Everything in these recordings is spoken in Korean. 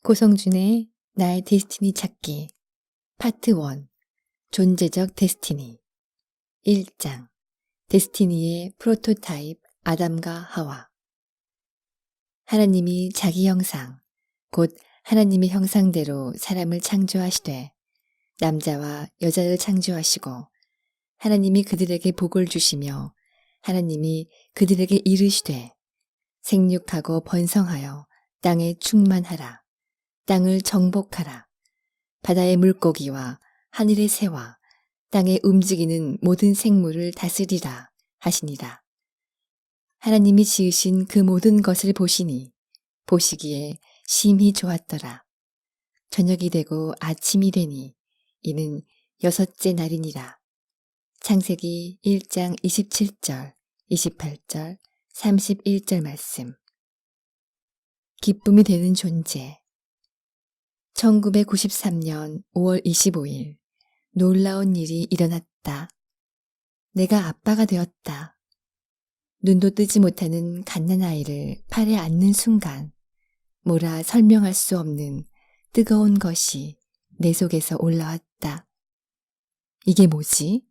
고성준의 나의 데스티니 찾기 파트 1 존재적 데스티니 1장 데스티니의 프로토타입 아담과 하와. 하나님이 자기 형상 곧 하나님의 형상대로 사람을 창조하시되 남자와 여자를 창조하시고 하나님이 그들에게 복을 주시며 하나님이 그들에게 이르시되 생육하고 번성하여 땅에 충만하라. 땅을 정복하라. 바다의 물고기와 하늘의 새와 땅에 움직이는 모든 생물을 다스리라 하시니라. 하나님이 지으신 그 모든 것을 보시니 보시기에 심히 좋았더라. 저녁이 되고 아침이 되니 이는 여섯째 날이니라. 창세기 1장 27절, 28절, 31절 말씀. 기쁨이 되는 존재. 1993년 5월 25일 놀라운 일이 일어났다. 내가 아빠가 되었다. 눈도 뜨지 못하는 갓난아이를 팔에 안는 순간 뭐라 설명할 수 없는 뜨거운 것이 내 속에서 올라왔다. 이게 뭐지?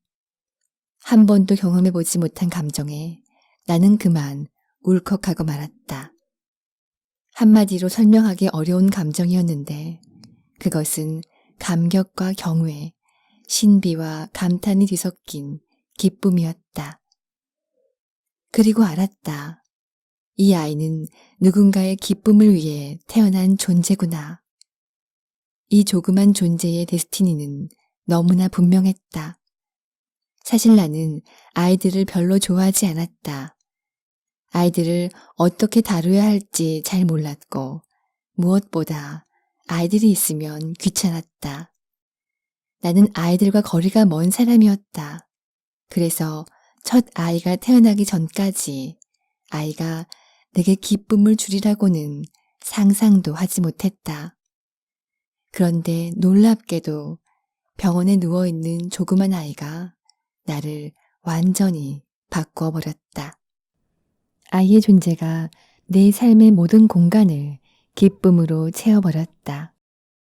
한 번도 경험해보지 못한 감정에 나는 그만 울컥하고 말았다. 한마디로 설명하기 어려운 감정이었는데 그것은 감격과 경외, 신비와 감탄이 뒤섞인 기쁨이었다. 그리고 알았다. 이 아이는 누군가의 기쁨을 위해 태어난 존재구나. 이 조그만 존재의 데스티니는 너무나 분명했다. 사실 나는 아이들을 별로 좋아하지 않았다. 아이들을 어떻게 다루어야 할지 잘 몰랐고 무엇보다 아이들이 있으면 귀찮았다. 나는 아이들과 거리가 먼 사람이었다. 그래서 첫 아이가 태어나기 전까지 아이가 내게 기쁨을 주리라고는 상상도 하지 못했다. 그런데 놀랍게도 병원에 누워있는 조그만 아이가 나를 완전히 바꿔버렸다. 아이의 존재가 내 삶의 모든 공간을 기쁨으로 채워버렸다.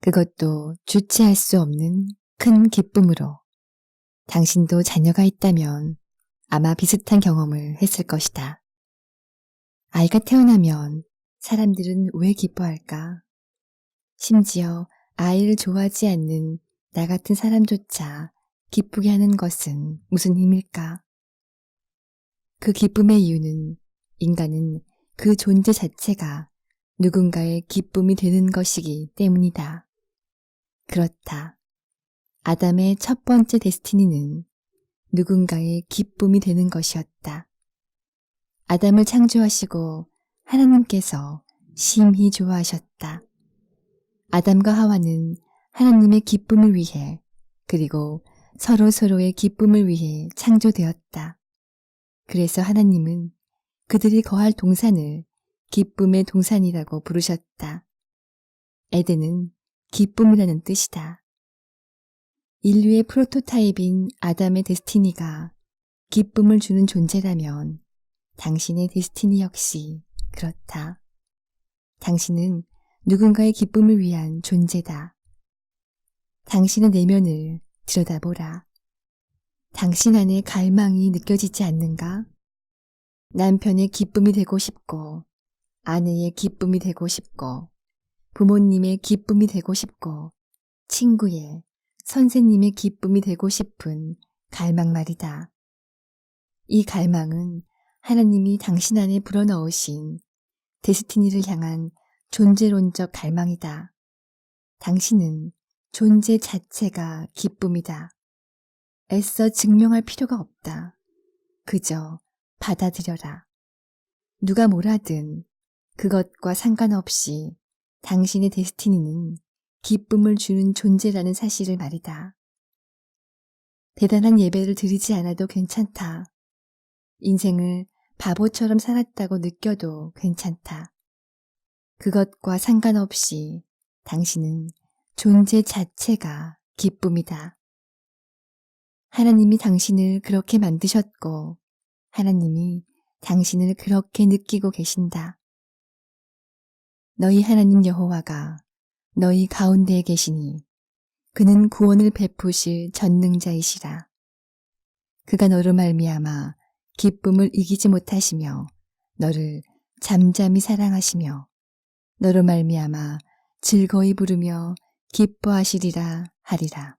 그것도 주체할 수 없는 큰 기쁨으로. 당신도 자녀가 있다면 아마 비슷한 경험을 했을 것이다. 아이가 태어나면 사람들은 왜 기뻐할까? 심지어 아이를 좋아하지 않는 나 같은 사람조차 기쁘게 하는 것은 무슨 힘일까? 그 기쁨의 이유는 인간은 그 존재 자체가 누군가의 기쁨이 되는 것이기 때문이다. 그렇다. 아담의 첫 번째 데스티니는 누군가의 기쁨이 되는 것이었다. 아담을 창조하시고 하나님께서 심히 좋아하셨다. 아담과 하와는 하나님의 기쁨을 위해 그리고 서로서로의 기쁨을 위해 창조되었다. 그래서 하나님은 그들이 거할 동산을 기쁨의 동산이라고 부르셨다. 에덴은 기쁨이라는 뜻이다. 인류의 프로토타입인 아담의 데스티니가 기쁨을 주는 존재라면 당신의 데스티니 역시 그렇다. 당신은 누군가의 기쁨을 위한 존재다. 당신의 내면을 들여다보라. 당신 안에 갈망이 느껴지지 않는가? 남편의 기쁨이 되고 싶고, 아내의 기쁨이 되고 싶고, 부모님의 기쁨이 되고 싶고, 친구의, 선생님의 기쁨이 되고 싶은 갈망 말이다. 이 갈망은 하나님이 당신 안에 불어넣으신 데스티니를 향한 존재론적 갈망이다. 당신은 존재 자체가 기쁨이다. 애써 증명할 필요가 없다. 그저 받아들여라. 누가 뭐라든 그것과 상관없이 당신의 데스티니는 기쁨을 주는 존재라는 사실을 말이다. 대단한 예배를 드리지 않아도 괜찮다. 인생을 바보처럼 살았다고 느껴도 괜찮다. 그것과 상관없이 당신은 존재 자체가 기쁨이다. 하나님이 당신을 그렇게 만드셨고 하나님이 당신을 그렇게 느끼고 계신다. 너희 하나님 여호와가 너희 가운데에 계시니 그는 구원을 베푸실 전능자이시라. 그가 너로 말미암아 기쁨을 이기지 못하시며 너를 잠잠히 사랑하시며 너로 말미암아 즐거이 부르며 기뻐하시리라 하리라.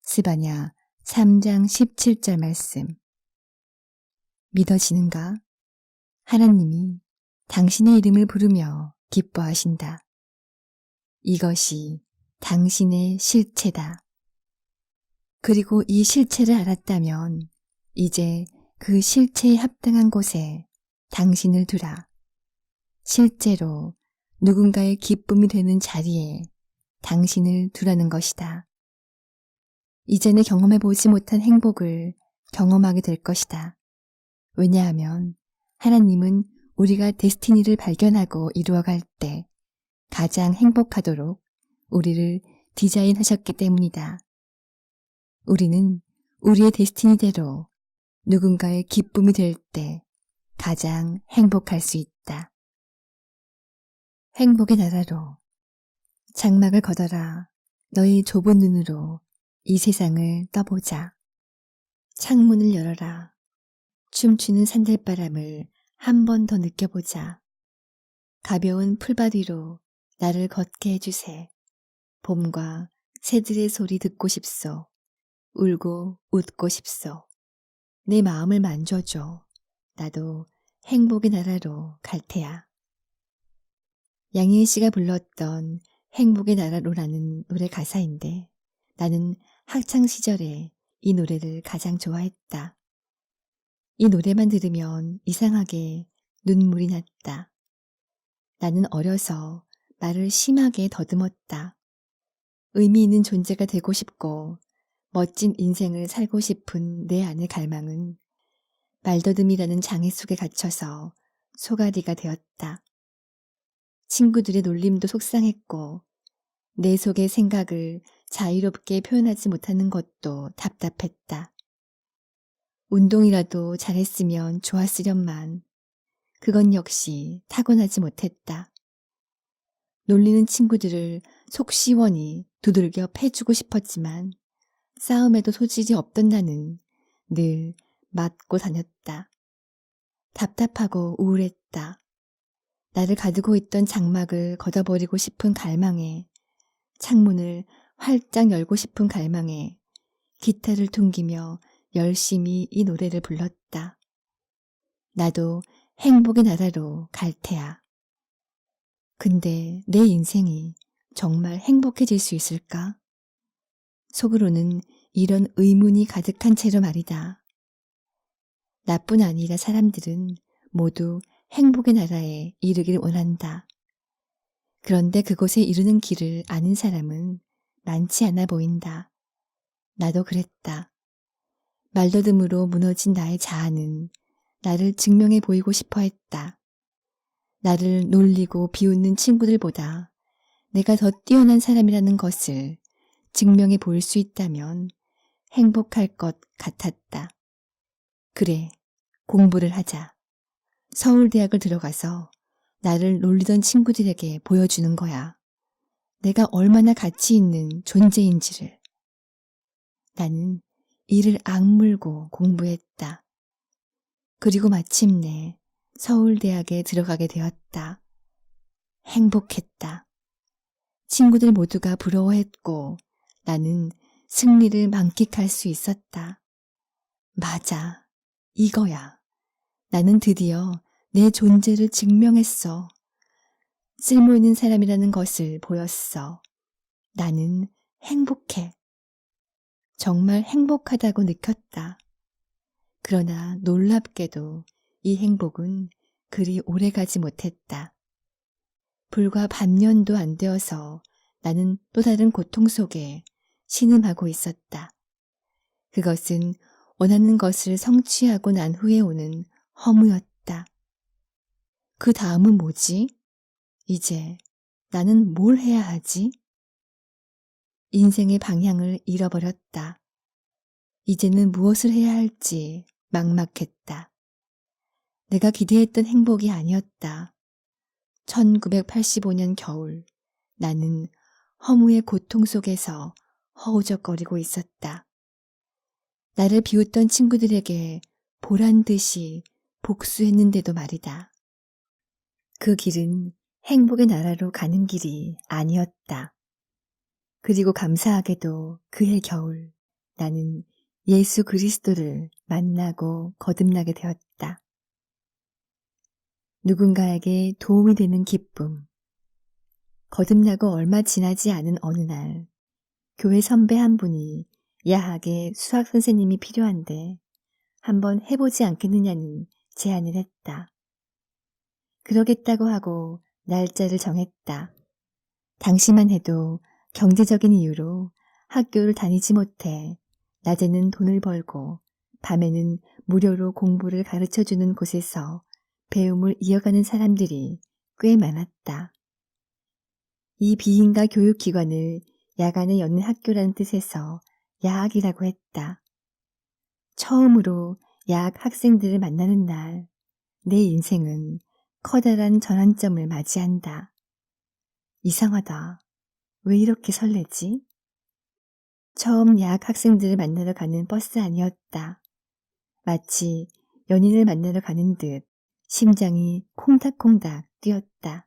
스바냐 3장 17절 말씀. 믿어지는가? 하나님이 당신의 이름을 부르며 기뻐하신다. 이것이 당신의 실체다. 그리고 이 실체를 알았다면 이제 그 실체에 합당한 곳에 당신을 두라. 실제로 누군가의 기쁨이 되는 자리에 당신을 두라는 것이다. 이전에 경험해보지 못한 행복을 경험하게 될 것이다. 왜냐하면 하나님은 우리가 데스티니를 발견하고 이루어갈 때 가장 행복하도록 우리를 디자인하셨기 때문이다. 우리는 우리의 데스티니대로 누군가의 기쁨이 될 때 가장 행복할 수 있다. 행복의 나라로 장막을 걷어라. 너희 좁은 눈으로 이 세상을 떠보자. 창문을 열어라. 춤추는 산들바람을 한 번 더 느껴보자. 가벼운 풀밭 위로 나를 걷게 해주세. 봄과 새들의 소리 듣고 싶소. 울고 웃고 싶소. 내 마음을 만져줘. 나도 행복의 나라로 갈 테야. 양희은 씨가 불렀던 행복의 나라로라는 노래 가사인데 나는 학창시절에 이 노래를 가장 좋아했다. 이 노래만 들으면 이상하게 눈물이 났다. 나는 어려서 말을 심하게 더듬었다. 의미 있는 존재가 되고 싶고 멋진 인생을 살고 싶은 내 안의 갈망은 말더듬이라는 장애 속에 갇혀서 소가리가 되었다. 친구들의 놀림도 속상했고 내 속의 생각을 자유롭게 표현하지 못하는 것도 답답했다. 운동이라도 잘했으면 좋았으련만 그건 역시 타고나지 못했다. 놀리는 친구들을 속 시원히 두들겨 패주고 싶었지만 싸움에도 소질이 없던 나는 늘 맞고 다녔다. 답답하고 우울했다. 나를 가두고 있던 장막을 걷어버리고 싶은 갈망에 창문을 활짝 열고 싶은 갈망에 기타를 퉁기며 열심히 이 노래를 불렀다. 나도 행복의 나라로 갈 테야. 근데 내 인생이 정말 행복해질 수 있을까? 속으로는 이런 의문이 가득한 채로 말이다. 나뿐 아니라 사람들은 모두 행복의 나라에 이르길 원한다. 그런데 그곳에 이르는 길을 아는 사람은 많지 않아 보인다. 나도 그랬다. 말더듬으로 무너진 나의 자아는 나를 증명해 보이고 싶어 했다. 나를 놀리고 비웃는 친구들보다 내가 더 뛰어난 사람이라는 것을 증명해 보일 수 있다면 행복할 것 같았다. 그래, 공부를 하자. 서울대학을 들어가서 나를 놀리던 친구들에게 보여주는 거야. 내가 얼마나 가치 있는 존재인지를. 나는 이를 악물고 공부했다. 그리고 마침내 서울대학에 들어가게 되었다. 행복했다. 친구들 모두가 부러워했고 나는 승리를 만끽할 수 있었다. 맞아, 이거야. 나는 드디어 내 존재를 증명했어. 쓸모있는 사람이라는 것을 보였어. 나는 행복해. 정말 행복하다고 느꼈다. 그러나 놀랍게도 이 행복은 그리 오래가지 못했다. 불과 반년도 안 되어서 나는 또 다른 고통 속에 신음하고 있었다. 그것은 원하는 것을 성취하고 난 후에 오는 허무였다. 그 다음은 뭐지? 이제 나는 뭘 해야 하지? 인생의 방향을 잃어버렸다. 이제는 무엇을 해야 할지 막막했다. 내가 기대했던 행복이 아니었다. 1985년 겨울 나는 허무의 고통 속에서 허우적거리고 있었다. 나를 비웃던 친구들에게 보란 듯이 복수했는데도 말이다. 그 길은 행복의 나라로 가는 길이 아니었다. 그리고 감사하게도 그해 겨울 나는 예수 그리스도를 만나고 거듭나게 되었다. 누군가에게 도움이 되는 기쁨. 거듭나고 얼마 지나지 않은 어느 날 교회 선배 한 분이 야하게 수학 선생님이 필요한데 한번 해보지 않겠느냐는 제안을 했다. 그러겠다고 하고 날짜를 정했다. 당시만 해도 경제적인 이유로 학교를 다니지 못해 낮에는 돈을 벌고 밤에는 무료로 공부를 가르쳐주는 곳에서 배움을 이어가는 사람들이 꽤 많았다. 이 비인가 교육기관을 야간에 여는 학교라는 뜻에서 야학이라고 했다. 처음으로 야학 학생들을 만나는 날, 내 인생은 커다란 전환점을 맞이한다. 이상하다. 왜 이렇게 설레지? 처음 야학 학생들을 만나러 가는 버스 아니었다. 마치 연인을 만나러 가는 듯 심장이 콩닥콩닥 뛰었다.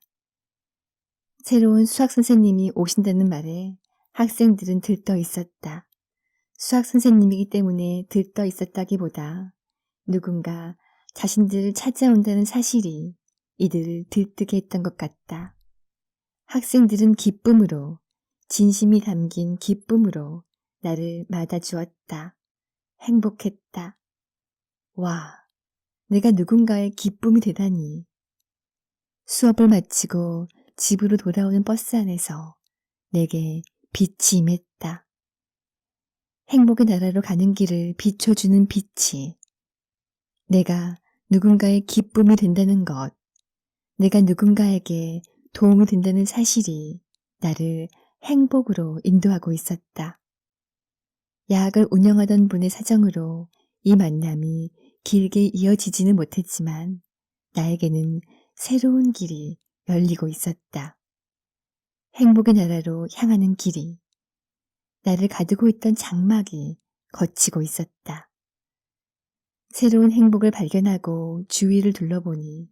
새로운 수학 선생님이 오신다는 말에 학생들은 들떠 있었다. 수학 선생님이기 때문에 들떠 있었다기보다 누군가 자신들을 찾아온다는 사실이 이들을 들뜨게 했던 것 같다. 학생들은 기쁨으로, 진심이 담긴 기쁨으로 나를 맞아주었다. 행복했다. 와, 내가 누군가의 기쁨이 되다니. 수업을 마치고 집으로 돌아오는 버스 안에서 내게 빛이 임했다. 행복의 나라로 가는 길을 비춰주는 빛이. 내가 누군가의 기쁨이 된다는 것, 내가 누군가에게 도움이 된다는 사실이 나를 행복으로 인도하고 있었다. 야학을 운영하던 분의 사정으로 이 만남이 길게 이어지지는 못했지만 나에게는 새로운 길이 열리고 있었다. 행복의 나라로 향하는 길이, 나를 가두고 있던 장막이 걷히고 있었다. 새로운 행복을 발견하고 주위를 둘러보니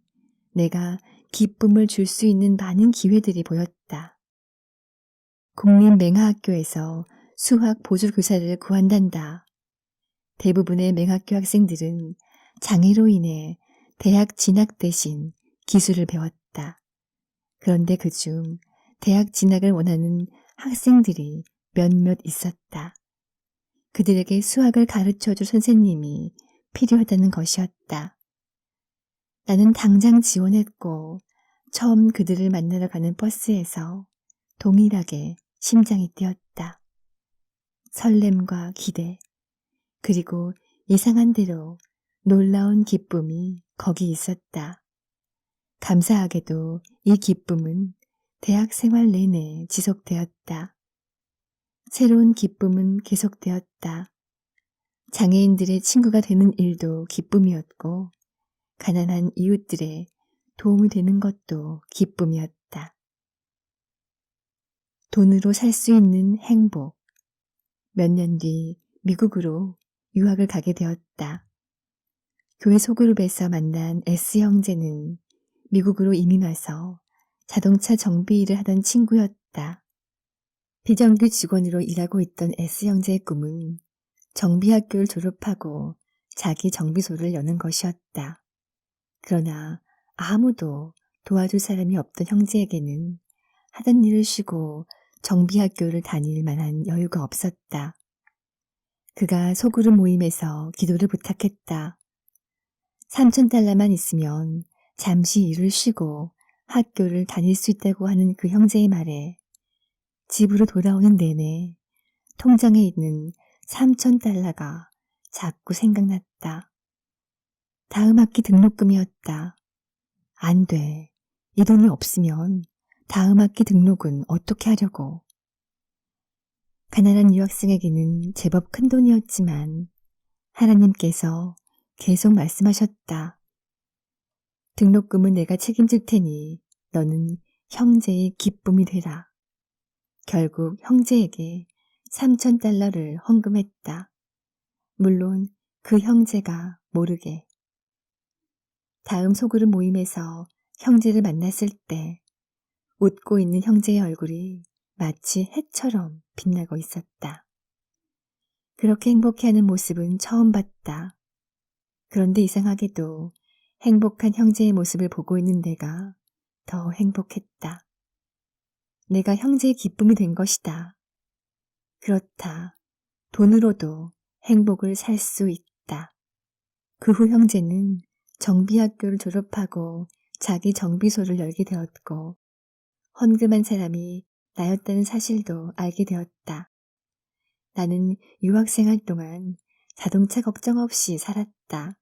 내가 기쁨을 줄 수 있는 많은 기회들이 보였다. 국립맹화학교에서 수학 보조교사를 구한단다. 대부분의 맹학교 학생들은 장애로 인해 대학 진학 대신 기술을 배웠다. 그런데 그중 대학 진학을 원하는 학생들이 몇몇 있었다. 그들에게 수학을 가르쳐줄 선생님이 필요하다는 것이었다. 나는 당장 지원했고 처음 그들을 만나러 가는 버스에서 동일하게 심장이 뛰었다. 설렘과 기대, 그리고 예상한 대로 놀라운 기쁨이 거기 있었다. 감사하게도 이 기쁨은 대학 생활 내내 지속되었다. 새로운 기쁨은 계속되었다. 장애인들의 친구가 되는 일도 기쁨이었고 가난한 이웃들의 도움이 되는 것도 기쁨이었다. 돈으로 살 수 있는 행복. 몇 년 뒤 미국으로 유학을 가게 되었다. 교회 소그룹에서 만난 S 형제는 미국으로 이민 와서 자동차 정비 일을 하던 친구였다. 비정규 직원으로 일하고 있던 S 형제의 꿈은 정비학교를 졸업하고 자기 정비소를 여는 것이었다. 그러나 아무도 도와줄 사람이 없던 형제에게는 하던 일을 쉬고 정비학교를 다닐 만한 여유가 없었다. 그가 소그룹 모임에서 기도를 부탁했다. $3,000만 있으면 잠시 일을 쉬고 학교를 다닐 수 있다고 하는 그 형제의 말에 집으로 돌아오는 내내 통장에 있는 $3,000가 자꾸 생각났다. 다음 학기 등록금이었다. 안 돼. 이 돈이 없으면 다음 학기 등록은 어떻게 하려고. 가난한 유학생에게는 제법 큰 돈이었지만 하나님께서 계속 말씀하셨다. 등록금은 내가 책임질 테니 너는 형제의 기쁨이 되라. 결국 형제에게 $3,000를 헌금했다. 물론 그 형제가 모르게. 다음 소그룹 모임에서 형제를 만났을 때 웃고 있는 형제의 얼굴이 마치 해처럼 빛나고 있었다. 그렇게 행복해하는 모습은 처음 봤다. 그런데 이상하게도 행복한 형제의 모습을 보고 있는 내가 더 행복했다. 내가 형제의 기쁨이 된 것이다. 그렇다. 돈으로도 행복을 살 수 있다. 그 후 형제는 정비학교를 졸업하고 자기 정비소를 열게 되었고 헌금한 사람이 나였다는 사실도 알게 되었다. 나는 유학생활 동안 자동차 걱정 없이 살았다.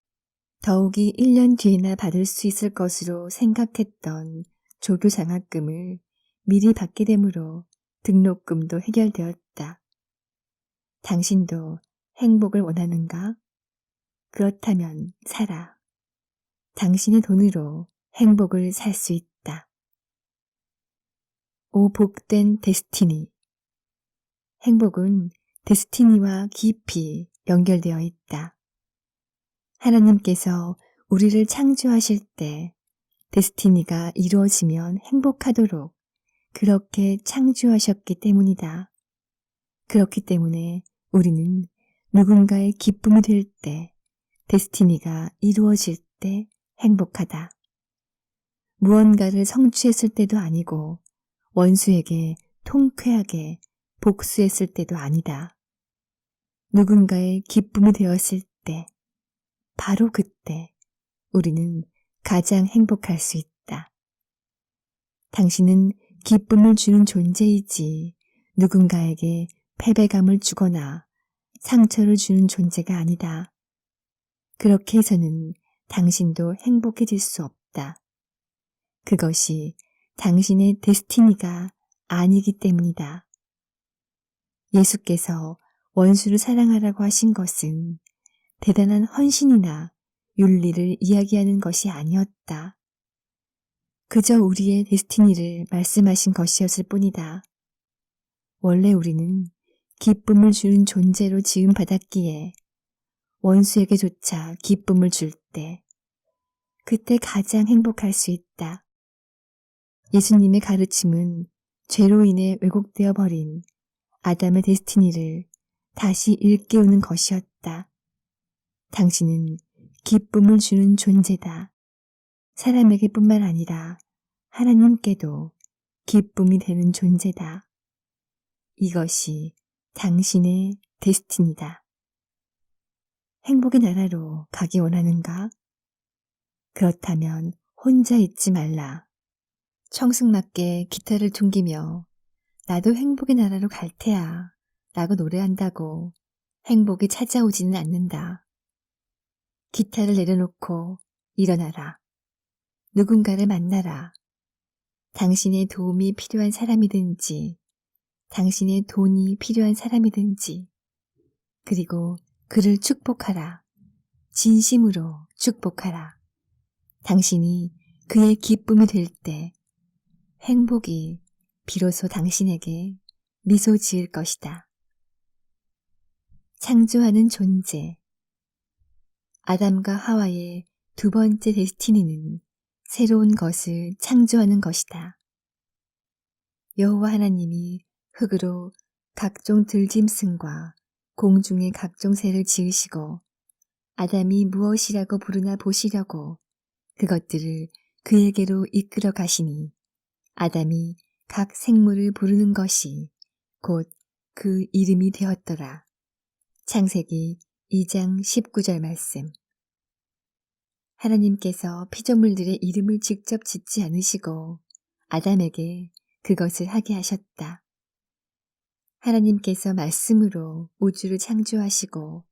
더욱이 1년 뒤에나 받을 수 있을 것으로 생각했던 조교 장학금을 미리 받게 되므로 등록금도 해결되었다. 당신도 행복을 원하는가? 그렇다면 살아. 당신의 돈으로 행복을 살 수 있다. 오 복된 데스티니. 행복은 데스티니와 깊이 연결되어 있다. 하나님께서 우리를 창조하실 때 데스티니가 이루어지면 행복하도록 그렇게 창조하셨기 때문이다. 그렇기 때문에 우리는 누군가의 기쁨이 될 때, 데스티니가 이루어질 때 행복하다. 무언가를 성취했을 때도 아니고 원수에게 통쾌하게 복수했을 때도 아니다. 누군가의 기쁨이 되었을 때, 바로 그때 우리는 가장 행복할 수 있다. 당신은 기쁨을 주는 존재이지 누군가에게 패배감을 주거나 상처를 주는 존재가 아니다. 그렇게 해서는 당신도 행복해질 수 없다. 그것이 당신의 데스티니가 아니기 때문이다. 예수께서 원수를 사랑하라고 하신 것은 대단한 헌신이나 윤리를 이야기하는 것이 아니었다. 그저 우리의 데스티니를 말씀하신 것이었을 뿐이다. 원래 우리는 기쁨을 주는 존재로 지음받았기에 원수에게조차 기쁨을 줄 때, 그때 가장 행복할 수 있다. 예수님의 가르침은 죄로 인해 왜곡되어 버린 아담의 데스티니를 다시 일깨우는 것이었다. 당신은 기쁨을 주는 존재다. 사람에게뿐만 아니라 하나님께도 기쁨이 되는 존재다. 이것이 당신의 데스티니다. 행복의 나라로 가기 원하는가? 그렇다면 혼자 있지 말라. 청승맞게 기타를 퉁기며 나도 행복의 나라로 갈 테야 라고 노래한다고 행복이 찾아오지는 않는다. 기타를 내려놓고 일어나라. 누군가를 만나라. 당신의 도움이 필요한 사람이든지 당신의 돈이 필요한 사람이든지 그리고 그를 축복하라. 진심으로 축복하라. 당신이 그의 기쁨이 될 때 행복이 비로소 당신에게 미소 지을 것이다. 창조하는 존재. 아담과 하와의 두 번째 데스티니는 새로운 것을 창조하는 것이다. 여호와 하나님이 흙으로 각종 들짐승과 공중의 각종 새를 지으시고 아담이 무엇이라고 부르나 보시려고 그것들을 그에게로 이끌어 가시니 아담이 각 생물을 부르는 것이 곧 그 이름이 되었더라. 창세기 2장 19절 말씀. 하나님께서 피조물들의 이름을 직접 짓지 않으시고 아담에게 그것을 하게 하셨다. 하나님께서 말씀으로 우주를 창조하시고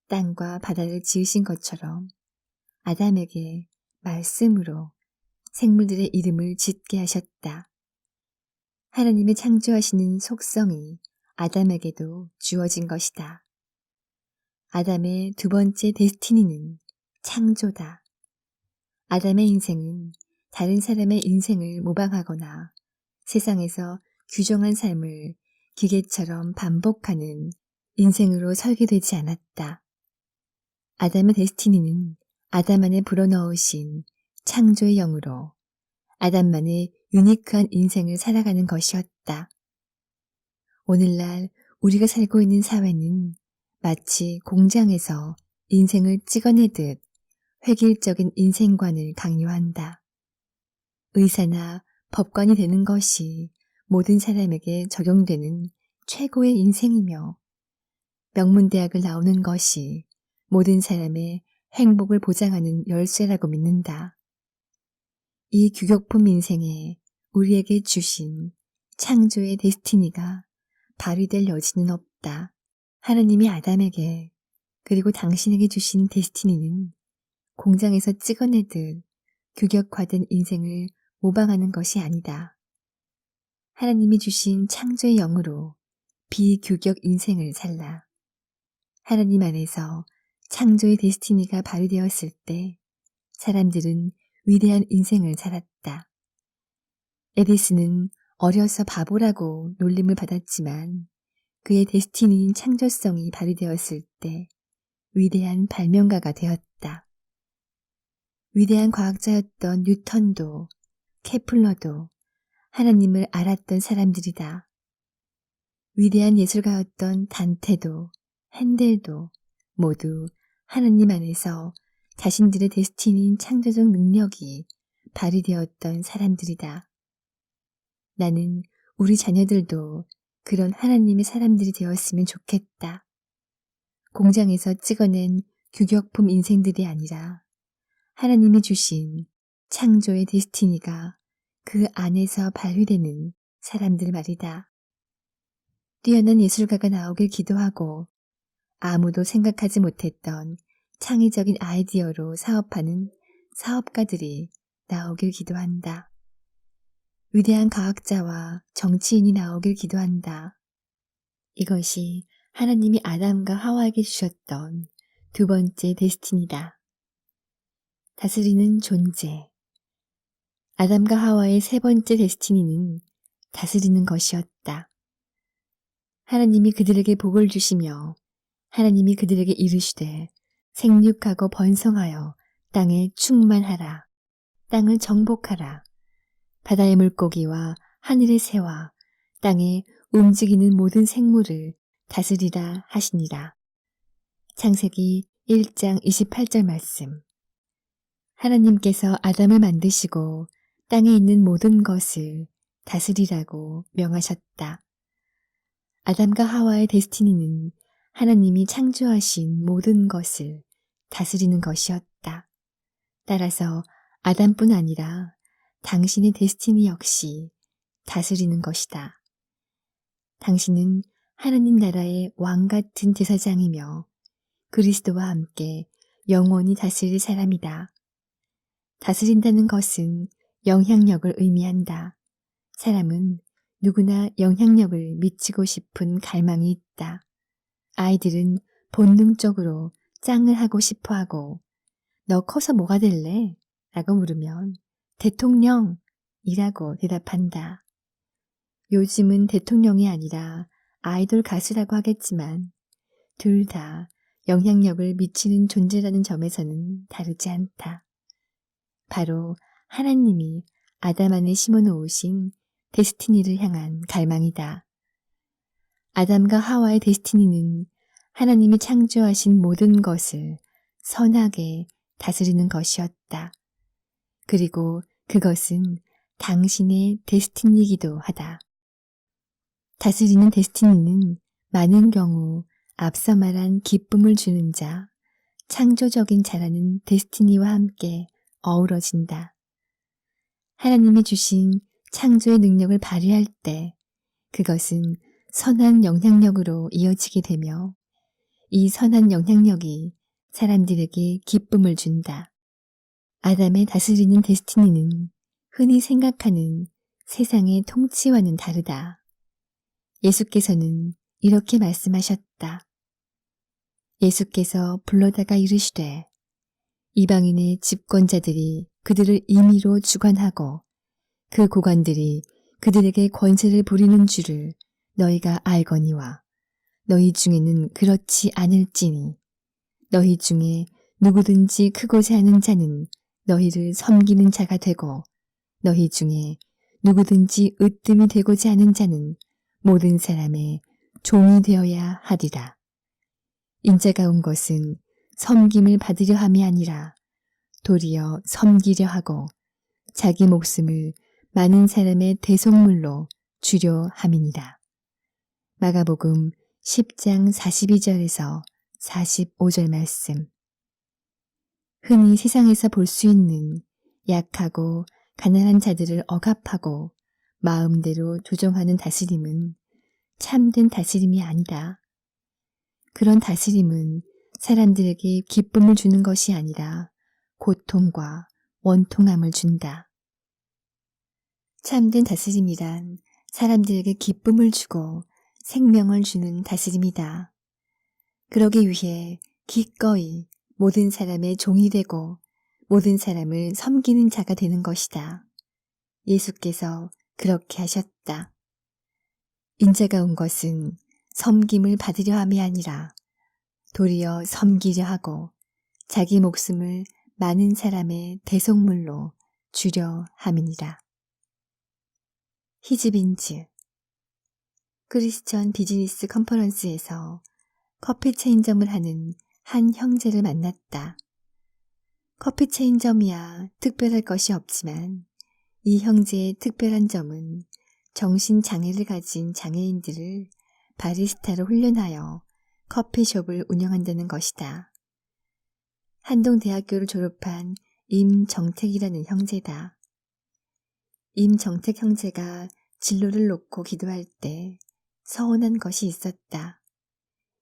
땅과 바다를 지으신 것처럼 아담에게 말씀으로 생물들의 이름을 짓게 하셨다. 하나님의 창조하시는 속성이 아담에게도 주어진 것이다. 아담의 두 번째 데스티니는 창조다. 아담의 인생은 다른 사람의 인생을 모방하거나 세상에서 규정한 삶을 기계처럼 반복하는 인생으로 설계되지 않았다. 아담의 데스티니는 아담 안에 불어넣으신 창조의 영으로 아담만의 유니크한 인생을 살아가는 것이었다. 오늘날 우리가 살고 있는 사회는 마치 공장에서 인생을 찍어내듯 획일적인 인생관을 강요한다. 의사나 법관이 되는 것이 모든 사람에게 적용되는 최고의 인생이며 명문대학을 나오는 것이 모든 사람의 행복을 보장하는 열쇠라고 믿는다. 이 규격품 인생에 우리에게 주신 창조의 데스티니가 발휘될 여지는 없다. 하느님이 아담에게 그리고 당신에게 주신 데스티니는 공장에서 찍어내듯 규격화된 인생을 모방하는 것이 아니다. 하나님이 주신 창조의 영으로 비규격 인생을 살라. 하나님 안에서 창조의 데스티니가 발휘되었을 때 사람들은 위대한 인생을 살았다. 에디슨은 어려서 바보라고 놀림을 받았지만 그의 데스티니인 창조성이 발휘되었을 때 위대한 발명가가 되었다. 위대한 과학자였던 뉴턴도 케플러도 하나님을 알았던 사람들이다. 위대한 예술가였던 단테도 핸델도 모두 하나님 안에서 자신들의 데스티니인 창조적 능력이 발휘되었던 사람들이다. 나는 우리 자녀들도 그런 하나님의 사람들이 되었으면 좋겠다. 공장에서 찍어낸 규격품 인생들이 아니라 하나님이 주신 창조의 데스티니가 그 안에서 발휘되는 사람들 말이다. 뛰어난 예술가가 나오길 기도하고 아무도 생각하지 못했던 창의적인 아이디어로 사업하는 사업가들이 나오길 기도한다. 위대한 과학자와 정치인이 나오길 기도한다. 이것이 하나님이 아담과 하와에게 주셨던 두 번째 데스티니다. 다스리는 존재. 아담과 하와의 세 번째 데스티니는 다스리는 것이었다. 하나님이 그들에게 복을 주시며 하나님이 그들에게 이르시되 생육하고 번성하여 땅에 충만하라. 땅을 정복하라. 바다의 물고기와 하늘의 새와 땅에 움직이는 모든 생물을 다스리라 하시니라. 창세기 1장 28절 말씀. 하나님께서 아담을 만드시고 땅에 있는 모든 것을 다스리라고 명하셨다. 아담과 하와의 데스티니는 하나님이 창조하신 모든 것을 다스리는 것이었다. 따라서 아담뿐 아니라 당신의 데스티니 역시 다스리는 것이다. 당신은 하나님 나라의 왕 같은 제사장이며 그리스도와 함께 영원히 다스릴 사람이다. 다스린다는 것은 영향력을 의미한다. 사람은 누구나 영향력을 미치고 싶은 갈망이 있다. 아이들은 본능적으로 짱을 하고 싶어 하고 너 커서 뭐가 될래? 라고 물으면 대통령이라고 대답한다. 요즘은 대통령이 아니라 아이돌 가수라고 하겠지만 둘 다 영향력을 미치는 존재라는 점에서는 다르지 않다. 바로 하나님이 아담 안에 심어놓으신 데스티니를 향한 갈망이다. 아담과 하와의 데스티니는 하나님이 창조하신 모든 것을 선하게 다스리는 것이었다. 그리고 그것은 당신의 데스티니이기도 하다. 다스리는 데스티니는 많은 경우 앞서 말한 기쁨을 주는 자, 창조적인 자라는 데스티니와 함께 어우러진다. 하나님이 주신 창조의 능력을 발휘할 때 그것은 선한 영향력으로 이어지게 되며 이 선한 영향력이 사람들에게 기쁨을 준다. 아담의 다스리는 데스티니는 흔히 생각하는 세상의 통치와는 다르다. 예수께서는 이렇게 말씀하셨다. 예수께서 불러다가 이르시되 이방인의 집권자들이 그들을 임의로 주관하고 그 고관들이 그들에게 권세를 부리는 줄을 너희가 알거니와 너희 중에는 그렇지 않을지니 너희 중에 누구든지 크고자 하는 자는 너희를 섬기는 자가 되고 너희 중에 누구든지 으뜸이 되고자 하는 자는 모든 사람의 종이 되어야 하리라. 인자가 온 것은 섬김을 받으려 함이 아니라 도리어 섬기려 하고 자기 목숨을 많은 사람의 대속물로 주려 함이니라. 마가복음 10장 42절에서 45절 말씀. 흔히 세상에서 볼 수 있는 약하고 가난한 자들을 억압하고 마음대로 조종하는 다스림은 참된 다스림이 아니다. 그런 다스림은 사람들에게 기쁨을 주는 것이 아니라 고통과 원통함을 준다. 참된 다스림이란 사람들에게 기쁨을 주고 생명을 주는 다스림이다. 그러기 위해 기꺼이 모든 사람의 종이 되고 모든 사람을 섬기는 자가 되는 것이다. 예수께서 그렇게 하셨다. 인자가 온 것은 섬김을 받으려 함이 아니라 도리어 섬기려 하고 자기 목숨을 많은 사람의 대속물로 주려 함이니라. 히즈빈즈 크리스천 비즈니스 컨퍼런스에서 커피 체인점을 하는 한 형제를 만났다. 커피 체인점이야 특별할 것이 없지만 이 형제의 특별한 점은 정신장애를 가진 장애인들을 바리스타로 훈련하여 커피숍을 운영한다는 것이다. 한동대학교를 졸업한 임정택이라는 형제다. 임정택 형제가 진로를 놓고 기도할 때 서운한 것이 있었다.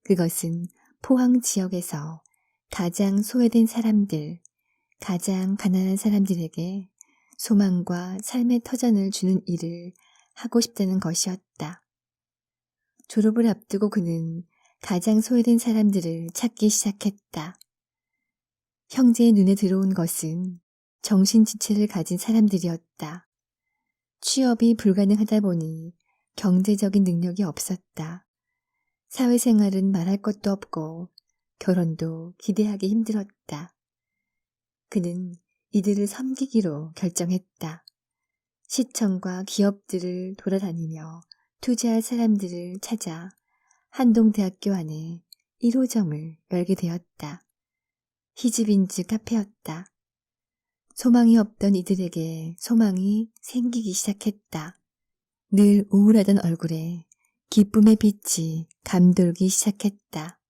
그것은 포항 지역에서 가장 소외된 사람들, 가장 가난한 사람들에게 소망과 삶의 터전을 주는 일을 하고 싶다는 것이었다. 졸업을 앞두고 그는 가장 소외된 사람들을 찾기 시작했다. 형제의 눈에 들어온 것은 정신지체를 가진 사람들이었다. 취업이 불가능하다 보니 경제적인 능력이 없었다. 사회생활은 말할 것도 없고 결혼도 기대하기 힘들었다. 그는 이들을 섬기기로 결정했다. 시청과 기업들을 돌아다니며 투자할 사람들을 찾아 한동대학교 안에 1호점을 열게 되었다. 히즈빈즈 카페였다. 소망이 없던 이들에게 소망이 생기기 시작했다. 늘 우울하던 얼굴에 기쁨의 빛이 감돌기 시작했다.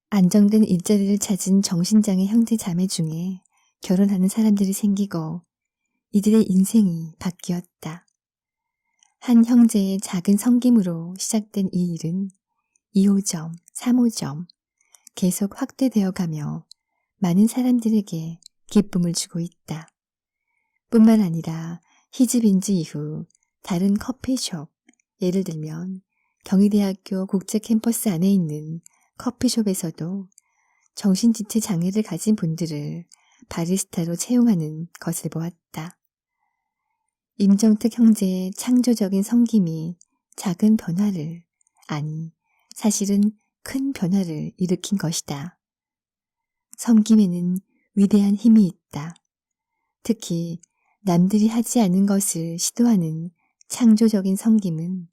안정된 일자리를 찾은 정신장애 형제 자매 중에 결혼하는 사람들이 생기고 이들의 인생이 바뀌었다. 한 형제의 작은 섬김으로 시작된 이 일은 2호점, 3호점 계속 확대되어 가며 많은 사람들에게 기쁨을 주고 있다. 뿐만 아니라 히즈빈즈 이후 다른 커피숍, 예를 들면 경희대학교 국제캠퍼스 안에 있는 커피숍에서도 정신지체 장애를 가진 분들을 바리스타로 채용하는 것을 보았다. 임정택 형제의 창조적인 섬김이 작은 변화를, 아니 사실은 큰 변화를 일으킨 것이다. 섬김에는 위대한 힘이 있다. 특히 남들이 하지 않은 것을 시도하는 창조적인 섬김은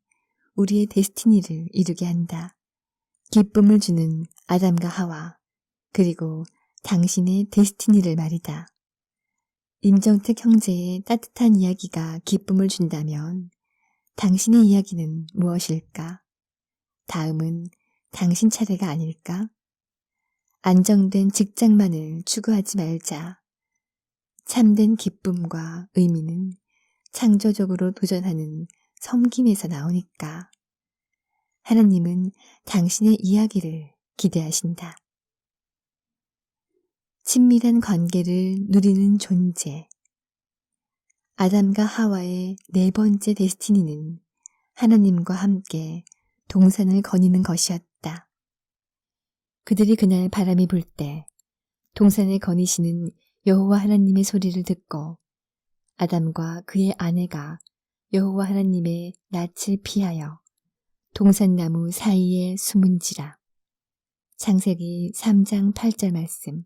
우리의 데스티니를 이루게 한다. 기쁨을 주는 아담과 하와, 그리고 당신의 데스티니를 말이다. 임정택 형제의 따뜻한 이야기가 기쁨을 준다면 당신의 이야기는 무엇일까? 다음은 당신 차례가 아닐까? 안정된 직장만을 추구하지 말자. 참된 기쁨과 의미는 창조적으로 도전하는 섬김에서 나오니까. 하나님은 당신의 이야기를 기대하신다. 친밀한 관계를 누리는 존재. 아담과 하와의 네 번째 데스티니는 하나님과 함께 동산을 거니는 것이었다. 그들이 그날 바람이 불 때 동산을 거니시는 여호와 하나님의 소리를 듣고 아담과 그의 아내가 여호와 하나님의 낯을 피하여 동산나무 사이에 숨은지라. 창세기 3장 8절 말씀.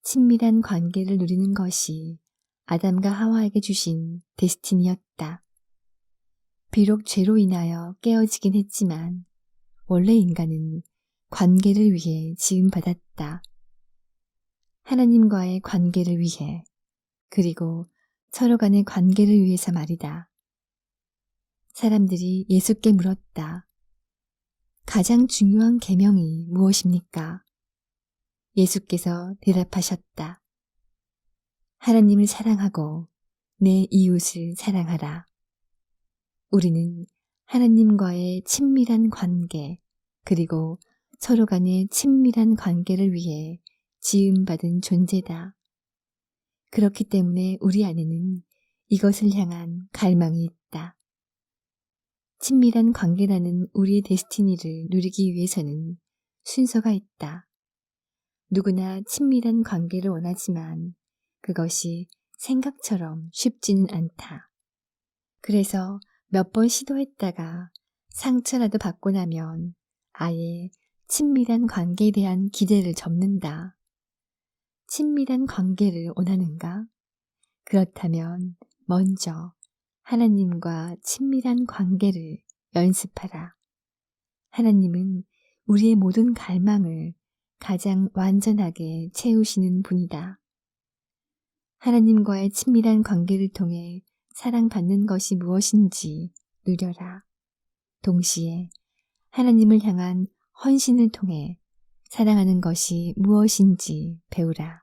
친밀한 관계를 누리는 것이 아담과 하와에게 주신 데스티니였다. 비록 죄로 인하여 깨어지긴 했지만 원래 인간은 관계를 위해 지음받았다. 하나님과의 관계를 위해, 그리고 서로 간의 관계를 위해서 말이다. 사람들이 예수께 물었다. 가장 중요한 계명이 무엇입니까? 예수께서 대답하셨다. 하나님을 사랑하고 내 이웃을 사랑하라. 우리는 하나님과의 친밀한 관계, 그리고 서로 간의 친밀한 관계를 위해 지음받은 존재다. 그렇기 때문에 우리 안에는 이것을 향한 갈망이 있다. 친밀한 관계라는 우리의 데스티니를 누리기 위해서는 순서가 있다. 누구나 친밀한 관계를 원하지만 그것이 생각처럼 쉽지는 않다. 그래서 몇 번 시도했다가 상처라도 받고 나면 아예 친밀한 관계에 대한 기대를 접는다. 친밀한 관계를 원하는가? 그렇다면 먼저 하나님과 친밀한 관계를 연습하라. 하나님은 우리의 모든 갈망을 가장 완전하게 채우시는 분이다. 하나님과의 친밀한 관계를 통해 사랑받는 것이 무엇인지 누려라. 동시에 하나님을 향한 헌신을 통해 사랑하는 것이 무엇인지 배우라.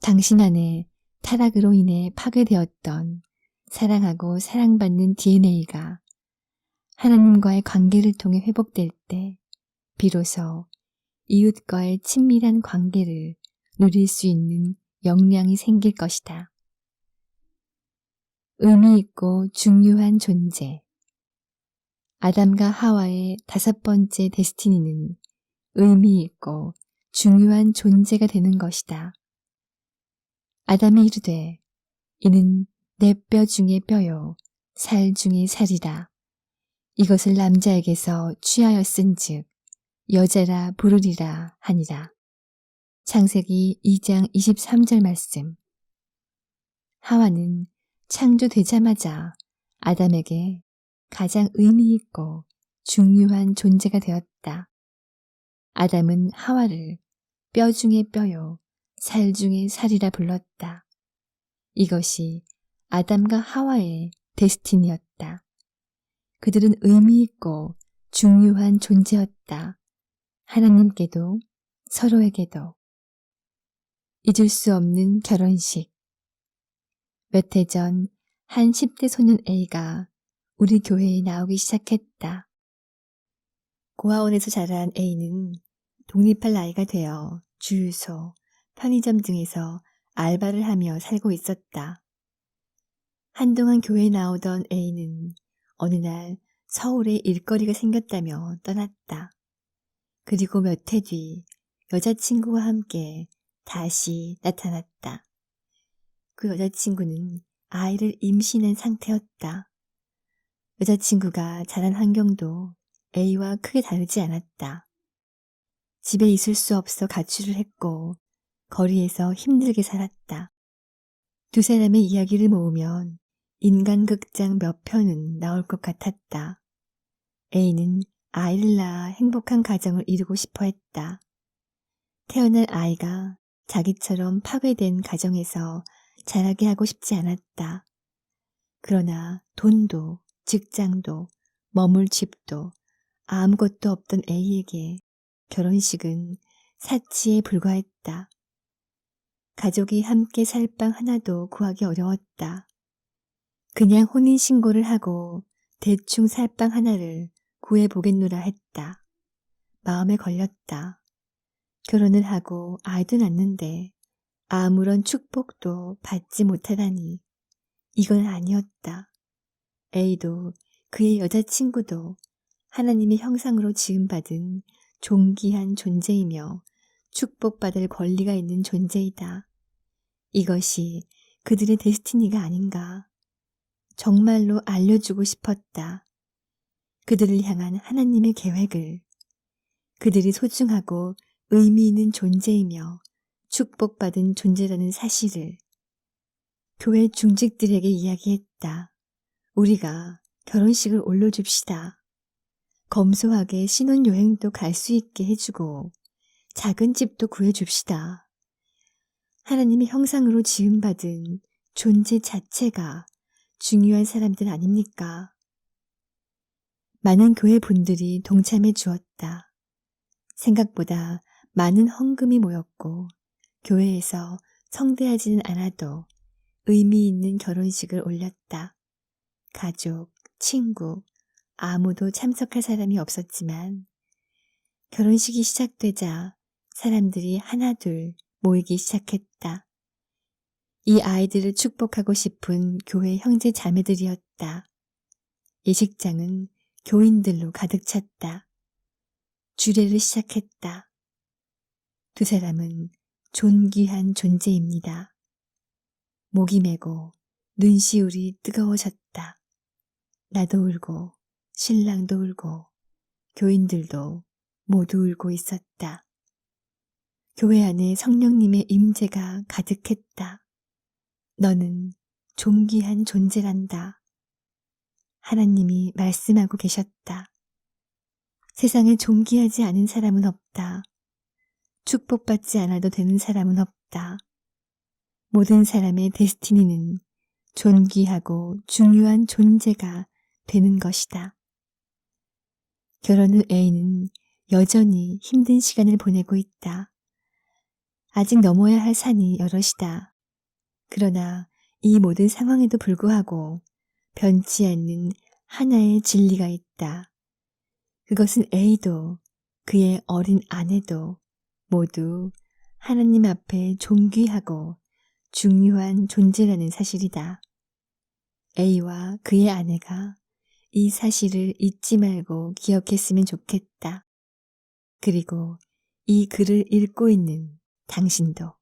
당신 안에 타락으로 인해 파괴되었던 사랑하고 사랑받는 DNA가 하나님과의 관계를 통해 회복될 때 비로소 이웃과의 친밀한 관계를 누릴 수 있는 역량이 생길 것이다. 의미 있고 중요한 존재. 아담과 하와의 5번째 데스티니는 의미 있고 중요한 존재가 되는 것이다. 아담이 이르되 이는 내 뼈 중에 뼈요 살 중에 살이라. 이것을 남자에게서 취하였은즉 여자라 부르리라 하니라. 창세기 2장 23절 말씀. 하와는 창조되자마자 아담에게 가장 의미 있고 중요한 존재가 되었다. 아담은 하와를 뼈 중에 뼈요 살 중에 살이라 불렀다. 이것이 아담과 하와의 데스티니였다. 그들은 의미 있고 중요한 존재였다. 하나님께도 서로에게도. 잊을 수 없는 결혼식. 몇 해 전 한 10대 소년 A가 우리 교회에 나오기 시작했다. 고아원에서 자란 A는 독립할 나이가 되어 주유소, 편의점 등에서 알바를 하며 살고 있었다. 한동안 교회에 나오던 A는 어느 날 서울에 일거리가 생겼다며 떠났다. 그리고 몇 해 뒤 여자친구와 함께 다시 나타났다. 그 여자친구는 아이를 임신한 상태였다. 여자친구가 자란 환경도 A와 크게 다르지 않았다. 집에 있을 수 없어 가출을 했고 거리에서 힘들게 살았다. 두 사람의 이야기를 모으면 인간극장 몇 편은 나올 것 같았다. A는 아이를 낳아 행복한 가정을 이루고 싶어 했다. 태어날 아이가 자기처럼 파괴된 가정에서 자라게 하고 싶지 않았다. 그러나 돈도 직장도 머물 집도 아무것도 없던 A에게 결혼식은 사치에 불과했다. 가족이 함께 살 방 하나도 구하기 어려웠다. 그냥 혼인신고를 하고 대충 살 방 하나를 구해보겠노라 했다. 마음에 걸렸다. 결혼을 하고 아이도 낳는데 아무런 축복도 받지 못하다니 이건 아니었다. A도 그의 여자친구도 하나님의 형상으로 지음받은 존귀한 존재이며 축복받을 권리가 있는 존재이다. 이것이 그들의 데스티니가 아닌가. 정말로 알려주고 싶었다. 그들을 향한 하나님의 계획을, 그들이 소중하고 의미 있는 존재이며 축복받은 존재라는 사실을 교회 중직들에게 이야기했다. 우리가 결혼식을 올려줍시다. 검소하게 신혼여행도 갈 수 있게 해주고 작은 집도 구해줍시다. 하나님의 형상으로 지음받은 존재 자체가 중요한 사람들 아닙니까? 많은 교회 분들이 동참해 주었다. 생각보다 많은 헌금이 모였고 교회에서 성대하지는 않아도 의미 있는 결혼식을 올렸다. 가족, 친구, 아무도 참석할 사람이 없었지만 결혼식이 시작되자 사람들이 하나둘 모이기 시작했다. 이 아이들을 축복하고 싶은 교회 형제 자매들이었다. 예식장은 교인들로 가득 찼다. 주례를 시작했다. 두 사람은 존귀한 존재입니다. 목이 메고 눈시울이 뜨거워졌다. 나도 울고 신랑도 울고 교인들도 모두 울고 있었다. 교회 안에 성령님의 임재가 가득했다. 너는 존귀한 존재란다. 하나님이 말씀하고 계셨다. 세상에 존귀하지 않은 사람은 없다. 축복받지 않아도 되는 사람은 없다. 모든 사람의 데스티니는 존귀하고 중요한 존재가 되는 것이다. 결혼 후 A는 여전히 힘든 시간을 보내고 있다. 아직 넘어야 할 산이 여럿이다. 그러나 이 모든 상황에도 불구하고 변치 않는 하나의 진리가 있다. 그것은 A도 그의 어린 아내도 모두 하나님 앞에 존귀하고 중요한 존재라는 사실이다. A와 그의 아내가 이 사실을 잊지 말고 기억했으면 좋겠다. 그리고 이 글을 읽고 있는 당신도.